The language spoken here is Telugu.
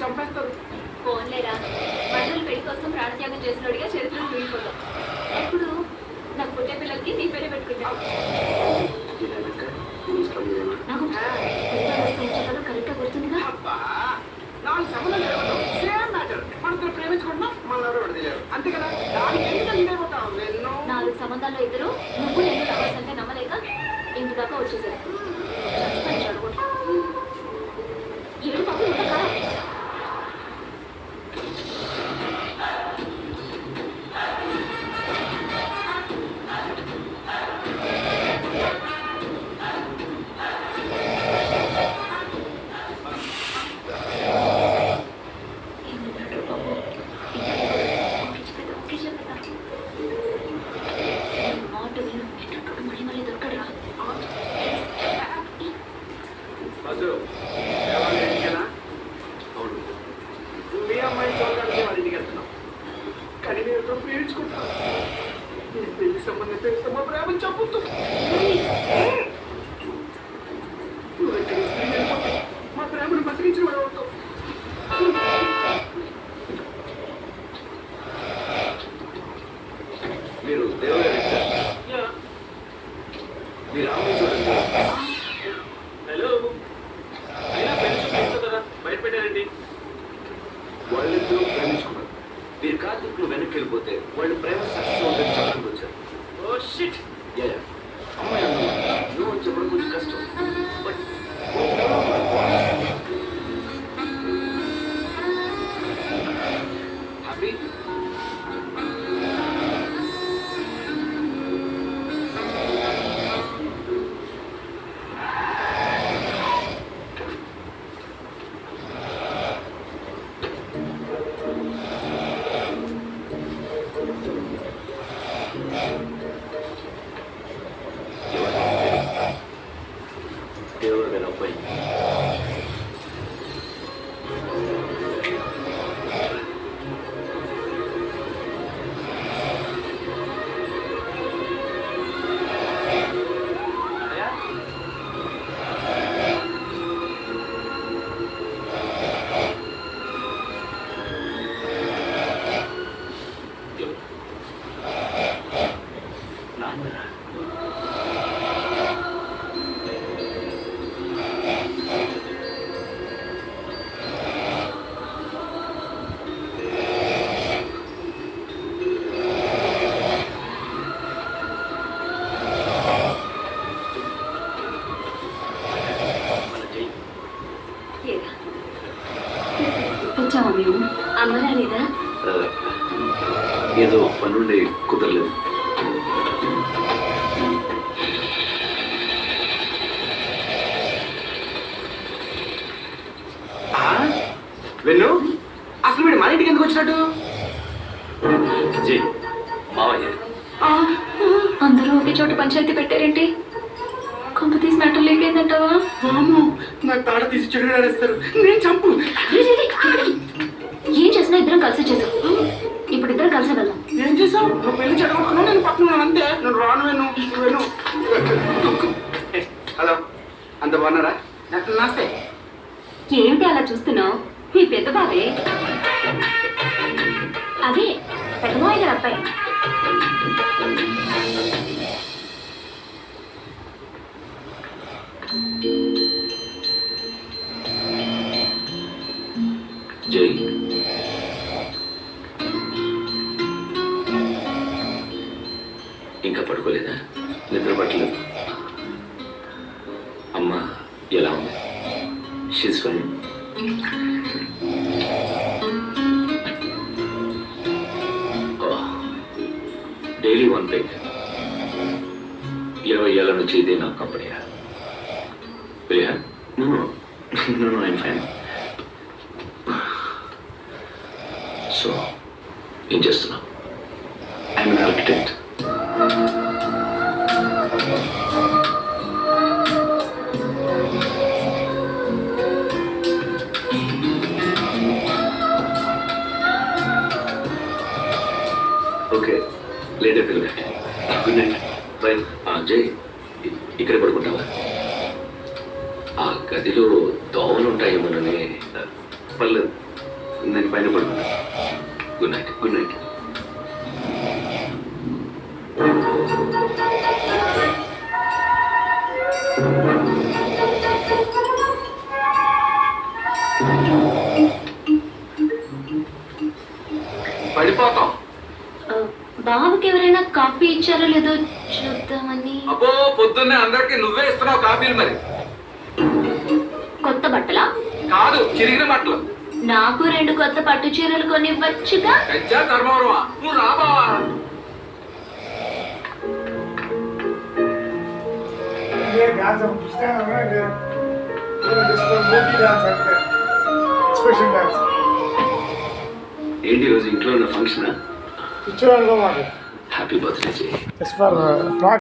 చంపేస్తారు. ఫోన్లేరా మండలి పెళ్లి కోసం ప్రాణత్యాగం చేసినోడిగా చరిత్రను మిగిలిపోతాం. ఇప్పుడు నాకు పుట్టే పిల్లలకి నీ పేరే పెట్టుకుంటాను. నాకు కరెక్ట్ గా గుర్తుందిగా. నాలుగు సంబంధాలు సేమ్ మ్యాటర్. మన ప్రేమించుకుంటున్నాం, మన అంతే కదా. దానికి ఎందుకు ఇదైపోతాం? 4 సంబంధాల్లో ఇద్దరు నువ్వు నేను లవర్స్ అంటే నమ్మలేక ఇంటి దాకా వచ్చేసారు. ఏడు పాపం ఉండక మీ అమ్మాయి చూడడానికి వాళ్ళ ఇంటికి వెళ్తున్నాం. కానీ నేను ఎప్పుడు ప్రేమించుకుంటాను. నేను పెళ్లి సంబంధం తెలిస్తే మా ప్రేమ చంపుతుంది. మా ప్రేమను బతికించిన వాడు అవుతాం. మీరు దేవుడు మీరు అమ్మాయి చూడండి. హలో, అయినా పెళ్లి కదా బయట పెట్టారండి. వాళ్ళిద్దరూ ప్రేమించుకున్నారు. మీరు కార్తీకులు వెనక్కి వెళ్ళిపోతే వాళ్ళు ప్రేమ సక్సెస్ అవుతుంది చెప్పడానికి వచ్చారు. Oh shit. అమ్మాయి అన్నమాట నువ్వు చెప్పడం కొంచెం కష్టం. But happy. దేవుడు నేను అబ్బాయి నాన్న వచ్చావా మేము అమ్మరా లేదా? ఏదో పనుండి కుదరలేదు. వెన్ను, అసలు వీడు మన ఇంటికి ఎందుకు వచ్చినట్టు? జీ మావయ్య అందరూ ఒకే చోట పంచాయతీ పెట్టారేంటి? కొంప తీసి మెట్టలు లేకేందంటావా? నాకు తాడ తీసి చెడు ఆడేస్తారు. నేను చంపు. ఏం చేసినా ఇద్దరం కలిసి చేసాం. ఇప్పుడు ఇద్దరం కలిసి వెళ్దాం. ఏం చేసావు? నువ్వు పెళ్లి చెడగొట్టుకున్నావు, నేను పక్కన ఉన్నాను అంతే. నేను రాను. వెను. హలో, అంత బాగున్నారా? నమస్తే. ఏమిటి అలా చూస్తున్నావు? మీ పెద్ద బావే. అదే పెద్ద బాయ్ గారు అబ్బాయి. జై ఇంకా పడుకోలేదా? నిద్ర పట్టలేదు. అమ్మ ఎలా ఉంది? She's fine. Daily 1 break. 20 ఏళ్ళ నుంచి ఇదే నా company. No, I'm fine. So ఏం చేస్తున్నావు? I'm an architect. Okay, late అయిపోయింది. Good night. బై. జై, ఇక్కడే పడుకుంటావా? ఆ గదిలో దోమలు ఉంటాయేమోనని. పర్లేదు, నేను పైన పడుకున్నా. Good night. Good night. పడిపోతాం. బాబుకి ఎవరైనా కాఫీ ఇచ్చారో లేదో చూద్దామని. అబ్బో పొద్దున్నే అందరికి నువ్వే ఇస్తున్నావు కాఫీలు. మరి కొత్త బట్టలా? కాదు, చిరిగిన బట్టలు. నాకు 2 కొత్త పట్టు చీరలు కొనివ్వచ్చుగా. పెంచా ధర్మవరమా, నువ్వు రాబావా? డాన్స్ స్పెషల్ డాన్స్ ఏంటి ఈరోజు ఇంట్లో ఉన్న ఫంక్షన్? పిక్చర్ అనుకోమాట. Happy birthday. It's for